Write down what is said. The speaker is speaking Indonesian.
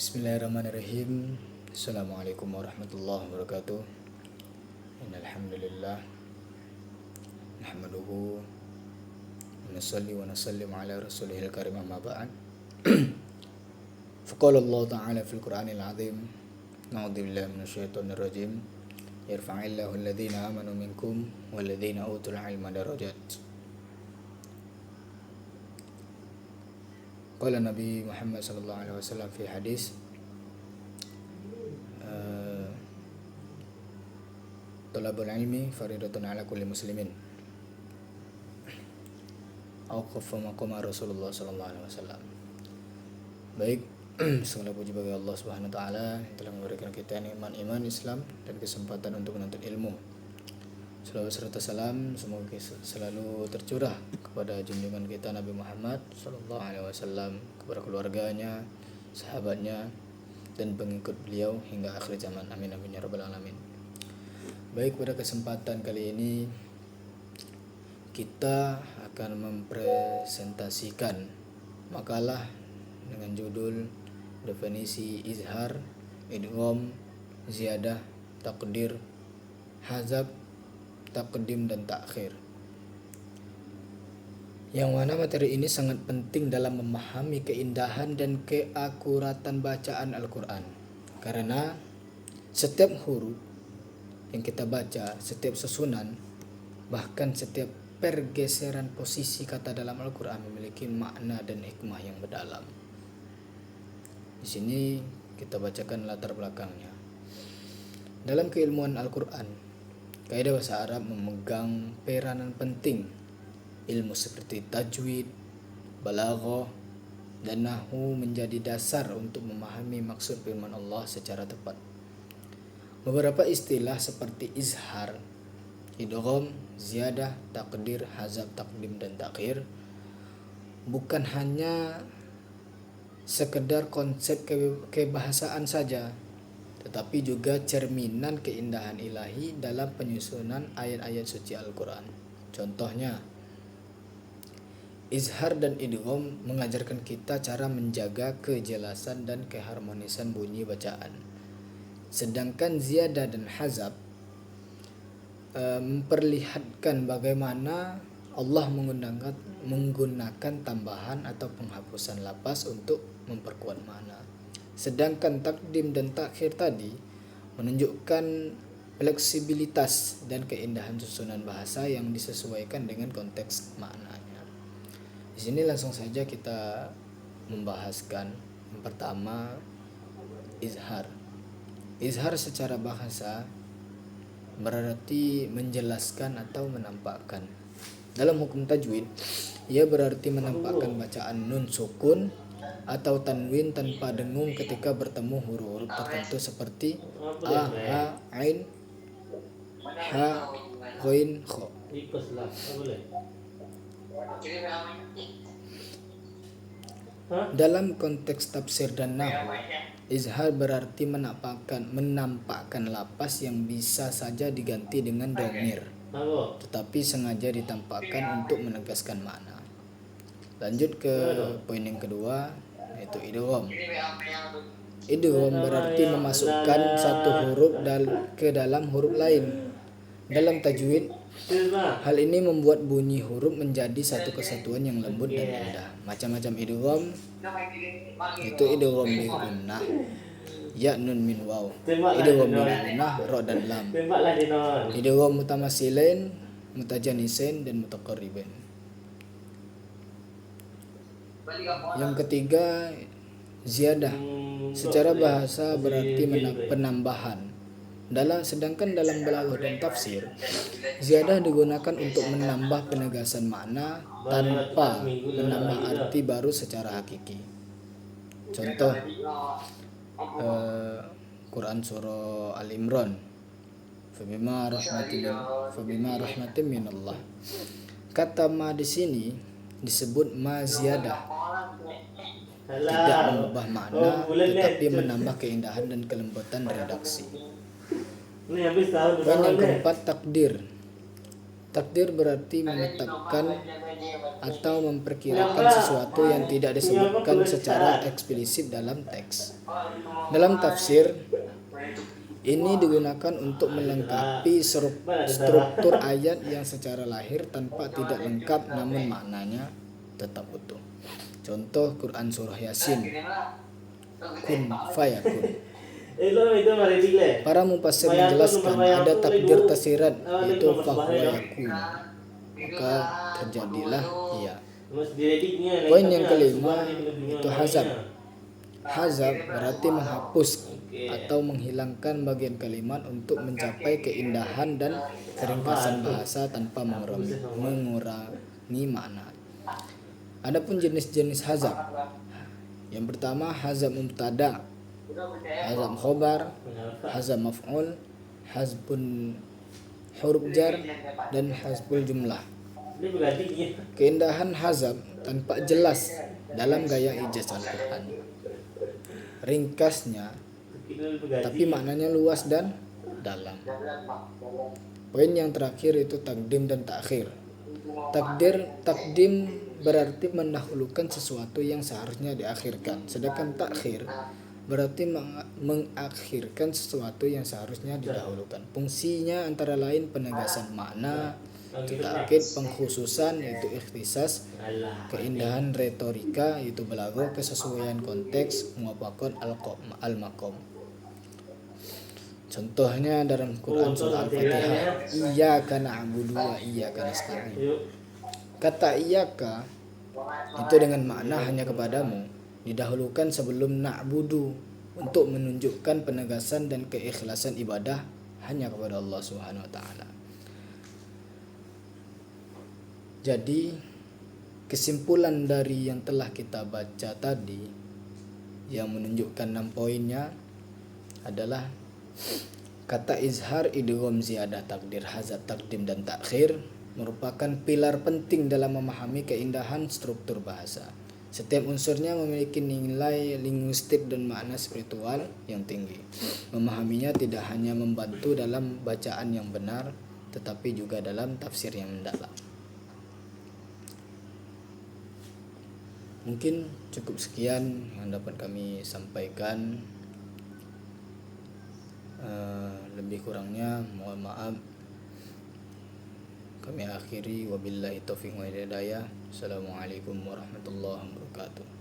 Bismillahirrahmanirrahim. Assalamualaikum warahmatullahi wabarakatuh. Innal hamdalillah nahmaduhu wa nusalli wa nusallim ala rasulihil karim amma ba'd. Faqala Allah ta'ala fil Qur'anil 'azim. A'udzu billahi minasyaitonir rajim. Yarfa'illahu alladhina amanu minkum walladhina utul 'ilma darajat. Qala Nabi Muhammad sallallahu alaihi wasallam fi hadis Talabul ilmi faridatun ala kulli muslimin. Auqafa maqama Rasulullah sallallahu alaihi wasallam. Baik, segala puji bagi Allah Subhanahu wa taala yang telah memberikan kita nikmat iman Islam dan kesempatan untuk menuntut ilmu. Salawat serta salam semoga selalu tercurah kepada junjungan kita Nabi Muhammad sallallahu alaihi wasallam, kepada keluarganya, sahabatnya dan pengikut beliau hingga akhir zaman. Amin amin ya rabbal alamin. Baik, pada kesempatan kali ini kita akan mempresentasikan makalah dengan judul definisi izhar, idgham, ziyadah, takdir, hazab, taqdim dan takhir. Yang mana materi ini sangat penting dalam memahami keindahan dan keakuratan bacaan Al-Quran. Karena setiap huruf yang kita baca, setiap susunan, bahkan setiap pergeseran posisi kata dalam Al-Quran memiliki makna dan hikmah yang mendalam. Di sini kita bacakan latar belakangnya. Dalam keilmuan Al-Quran, kaidah bahasa Arab memegang peranan penting. Ilmu seperti tajwid, balaghah, dan nahwu menjadi dasar untuk memahami maksud firman Allah secara tepat. Beberapa istilah seperti izhar, idgham, ziyadah, takdir, hazab, taqdim, dan takhir bukan hanya sekedar konsep kebahasaan saja, tetapi juga cerminan keindahan ilahi dalam penyusunan ayat-ayat suci Al-Quran. Contohnya, izhar dan idgham mengajarkan kita cara menjaga kejelasan dan keharmonisan bunyi bacaan. Sedangkan ziyadah dan hazab memperlihatkan bagaimana Allah menggunakan tambahan atau penghapusan lafaz untuk memperkuat makna. Sedangkan takdim dan takhir tadi menunjukkan fleksibilitas dan keindahan susunan bahasa yang disesuaikan dengan konteks maknanya. Di sini langsung saja kita membahaskan yang pertama, izhar. Izhar secara bahasa berarti menjelaskan atau menampakkan. Dalam hukum tajwid, ia berarti menampakkan bacaan nun sukun atau tanwin tanpa dengung ketika bertemu huruf-huruf tertentu seperti a, ha, ain, ha, ghain, kha. Dalam konteks tafsir dan nahwu, izhar berarti menampakkan lapas yang bisa saja diganti dengan dhamir, tetapi sengaja ditampakkan untuk menegaskan makna. Lanjut ke poin yang kedua, yaitu idgham. Idgham berarti memasukkan satu huruf ke dalam huruf lain. Dalam tajwid, hal ini membuat bunyi huruf menjadi satu kesatuan yang lembut dan indah. Macam-macam idgham, itu idgham bi gunnah, ya nun min waw, idgham bi gunnah ra dan lam, idgham mutamatsilain, mutajanisain, dan mutaqarribain. Yang ketiga, ziyadah. Secara bahasa berarti penambahan. Sedangkan dalam balaghah dan tafsir, ziyadah digunakan untuk menambah penegasan makna tanpa menambah arti baru secara hakiki. Contoh, Quran surah Al-Imran, Fabima rahmatin minallah. Kata ma di sini disebut ma ziyadah, tidak mengubah makna tetapi menambah keindahan dan kelembutan redaksi. Poin yang keempat, takdir. Takdir berarti menetapkan atau memperkirakan sesuatu yang tidak disebutkan secara eksplisit dalam teks. Dalam tafsir, ini digunakan untuk melengkapi struktur ayat yang secara lahir tampak tidak lengkap namun maknanya tetap utuh. Contoh Quran surah Yasin, kun fayakun. Para mufassir menjelaskan ada takdir tafsiran yaitu fahuwa yakun, maka terjadilah ia. Poin yang kelima itu hazab. Hazab berarti menghapus atau menghilangkan bagian kalimat untuk mencapai keindahan dan keringkasan bahasa tanpa mengurangi makna. Adapun jenis-jenis hazab. Yang pertama hazab mubtada, hazab khobar, hazab maf'ul, hazbun huruf jar, dan hazbul jumlah. Keindahan hazab tampak jelas dalam gaya ijaz Al-Quran. Ringkasnya, tapi maknanya luas dan dalam. Poin yang terakhir itu takdim dan takhir. Takdim berarti mendahulukan sesuatu yang seharusnya diakhirkan, sedangkan takhir berarti mengakhirkan sesuatu yang seharusnya didahulukan. Fungsinya antara lain penegasan makna, takkid, pengkhususan yaitu ikhtisas, keindahan retorika yaitu balaghah, kesesuaian konteks, muwafaqat al-maqam. Contohnya dalam Quran surah Al-Fatihah, iyyaka na'budu wa iyyaka nasta'in. Kata iyyaka itu dengan makna hanya kepadamu didahulukan sebelum na'budu untuk menunjukkan penegasan dan keikhlasan ibadah hanya kepada Allah Subhanahu wa taala. Jadi kesimpulan dari yang telah kita baca tadi yang menunjukkan 6 poinnya adalah kata izhar, idgham, ziyadah, takdir, hazab, takdim, dan takhir merupakan pilar penting dalam memahami keindahan struktur bahasa. Setiap unsurnya memiliki nilai linguistik dan makna spiritual yang tinggi. Memahaminya tidak hanya membantu dalam bacaan yang benar, tetapi juga dalam tafsir yang mendalam. Mungkin cukup sekian yang dapat kami sampaikan. Lebih kurangnya mohon maaf. Kami akhiri wabillahi taufiq wa hidayah. Assalamualaikum warahmatullahi wabarakatuh.